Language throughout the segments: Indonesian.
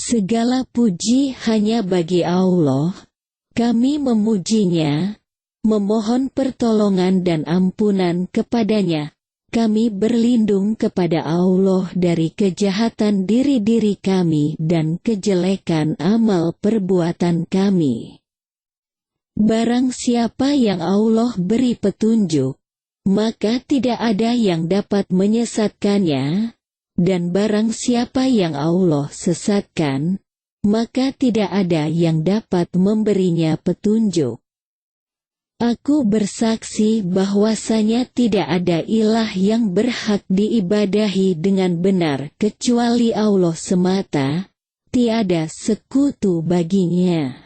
Segala puji hanya bagi Allah, kami memujinya, memohon pertolongan dan ampunan kepadanya. Kami berlindung kepada Allah dari kejahatan diri-diri kami dan kejelekan amal perbuatan kami. Barang siapa yang Allah beri petunjuk, maka tidak ada yang dapat menyesatkannya, dan barang siapa yang Allah sesatkan, maka tidak ada yang dapat memberinya petunjuk. Aku bersaksi bahwasanya tidak ada ilah yang berhak diibadahi dengan benar kecuali Allah semata, tiada sekutu baginya.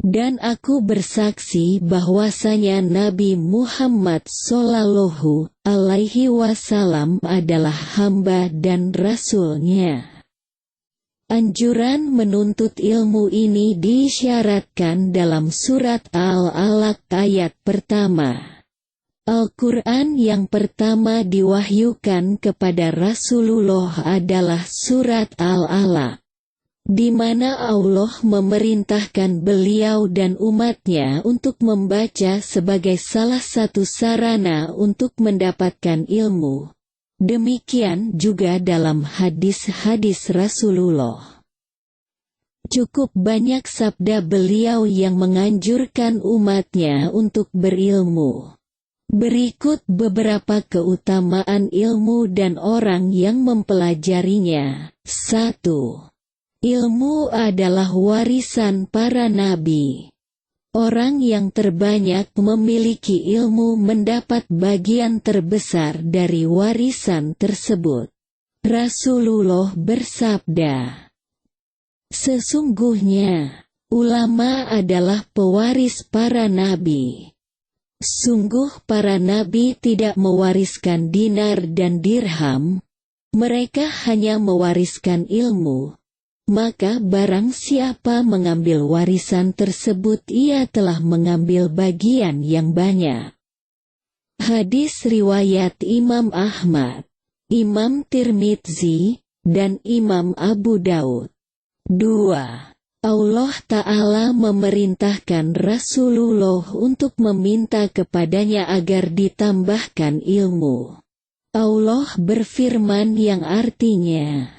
Dan aku bersaksi bahwasanya Nabi Muhammad Shallallahu Alaihi Wasallam adalah hamba dan rasulnya. Anjuran menuntut ilmu ini disyaratkan dalam surat Al-Alaq ayat pertama. Al-Quran yang pertama diwahyukan kepada Rasulullah adalah surat Al-Alaq, di mana Allah memerintahkan beliau dan umatnya untuk membaca sebagai salah satu sarana untuk mendapatkan ilmu. Demikian juga dalam hadis-hadis Rasulullah. Cukup banyak sabda beliau yang menganjurkan umatnya untuk berilmu. Berikut beberapa keutamaan ilmu dan orang yang mempelajarinya. 1. Ilmu adalah warisan para nabi. Orang yang terbanyak memiliki ilmu mendapat bagian terbesar dari warisan tersebut. Rasulullah bersabda, "Sesungguhnya, ulama adalah pewaris para nabi. Sungguh para nabi tidak mewariskan dinar dan dirham, mereka hanya mewariskan ilmu. Maka barang siapa mengambil warisan tersebut ia telah mengambil bagian yang banyak." Hadis riwayat Imam Ahmad, Imam Tirmidzi, dan Imam Abu Daud. 2. Allah Ta'ala memerintahkan Rasulullah untuk meminta kepadanya agar ditambahkan ilmu. Allah berfirman yang artinya,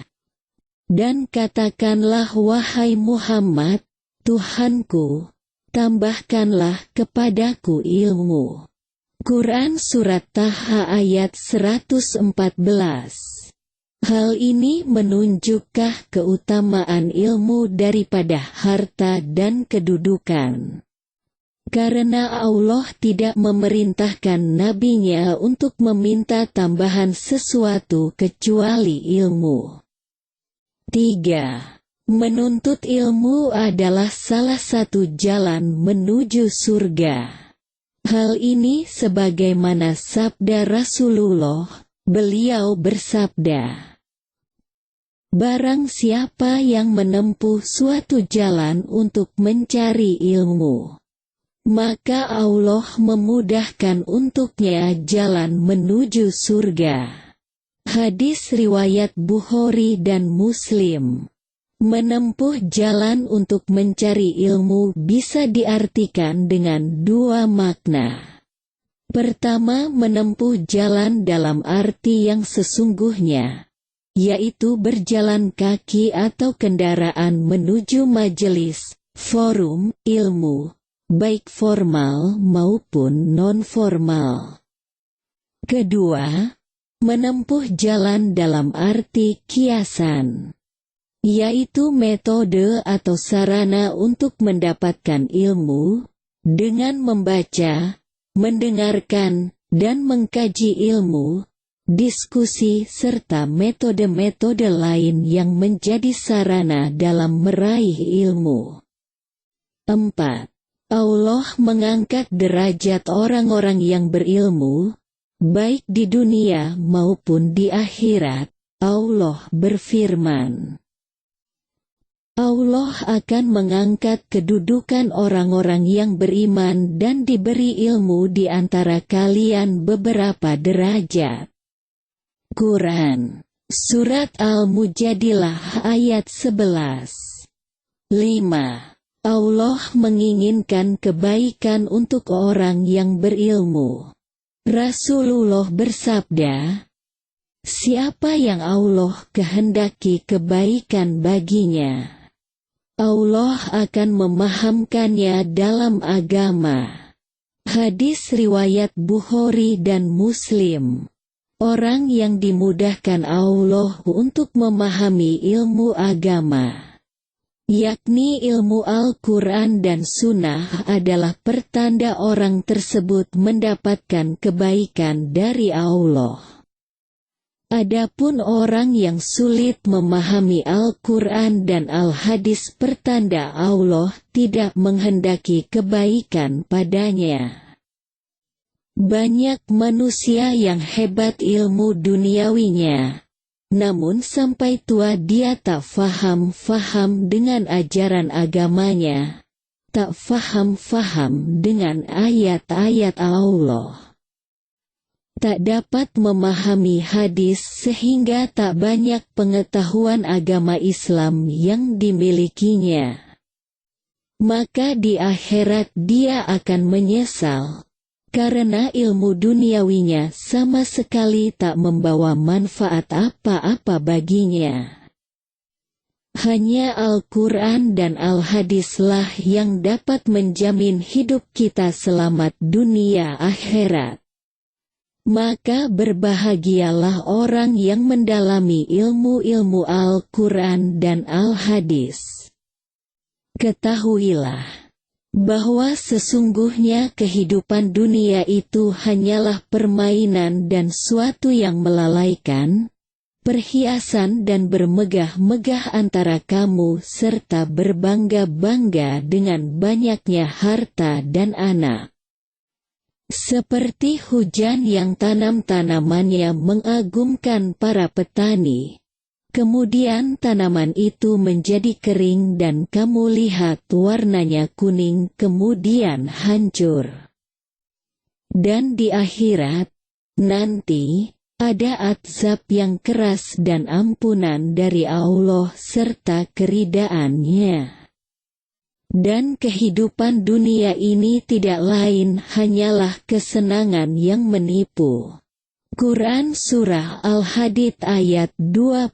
"Dan katakanlah wahai Muhammad, Tuhanku, tambahkanlah kepadaku ilmu." Quran Surat Taha ayat 114. Hal ini menunjukkan keutamaan ilmu daripada harta dan kedudukan. Karena Allah tidak memerintahkan nabinya untuk meminta tambahan sesuatu kecuali ilmu. 3. Menuntut ilmu adalah salah satu jalan menuju surga. Hal ini sebagaimana sabda Rasulullah, beliau bersabda, "Barang siapa yang menempuh suatu jalan untuk mencari ilmu, maka Allah memudahkan untuknya jalan menuju surga." Hadis riwayat Bukhari dan Muslim. Menempuh jalan untuk mencari ilmu bisa diartikan dengan dua makna. Pertama, menempuh jalan dalam arti yang sesungguhnya, yaitu berjalan kaki atau kendaraan menuju majelis, forum, ilmu, baik formal maupun non-formal. Kedua, menempuh jalan dalam arti kiasan, yaitu metode atau sarana untuk mendapatkan ilmu, dengan membaca, mendengarkan, dan mengkaji ilmu, diskusi serta metode-metode lain yang menjadi sarana dalam meraih ilmu. 4. Allah mengangkat derajat orang-orang yang berilmu, baik di dunia maupun di akhirat. Allah berfirman, Allah akan mengangkat kedudukan orang-orang yang beriman dan diberi ilmu di antara kalian beberapa derajat. Quran Surat Al-Mujadilah ayat 11. 5. Allah menginginkan kebaikan untuk orang yang berilmu. Rasulullah bersabda, siapa yang Allah kehendaki kebaikan baginya, Allah akan memahamkannya dalam agama. Hadis riwayat Bukhari dan Muslim. Orang yang dimudahkan Allah untuk memahami ilmu agama, yakni ilmu Al-Quran dan Sunnah, adalah pertanda orang tersebut mendapatkan kebaikan dari Allah. Adapun orang yang sulit memahami Al-Quran dan Al-Hadis, pertanda Allah tidak menghendaki kebaikan padanya. Banyak manusia yang hebat ilmu duniawinya, namun sampai tua dia tak faham dengan ajaran agamanya, tak faham dengan ayat-ayat Allah, tak dapat memahami hadis sehingga tak banyak pengetahuan agama Islam yang dimilikinya. Maka di akhirat dia akan menyesal, karena ilmu duniawinya sama sekali tak membawa manfaat apa-apa baginya. Hanya Al-Quran dan Al-Hadislah yang dapat menjamin hidup kita selamat dunia akhirat. Maka berbahagialah orang yang mendalami ilmu-ilmu Al-Quran dan Al-Hadis. Ketahuilah bahwa sesungguhnya kehidupan dunia itu hanyalah permainan dan suatu yang melalaikan, perhiasan dan bermegah-megah antara kamu serta berbangga-bangga dengan banyaknya harta dan anak. Seperti hujan yang tanam-tanamannya mengagumkan para petani, kemudian tanaman itu menjadi kering dan kamu lihat warnanya kuning kemudian hancur. Dan di akhirat nanti ada azab yang keras dan ampunan dari Allah serta keridaan-Nya. Dan kehidupan dunia ini tidak lain hanyalah kesenangan yang menipu. Quran Surah Al-Hadid ayat 20.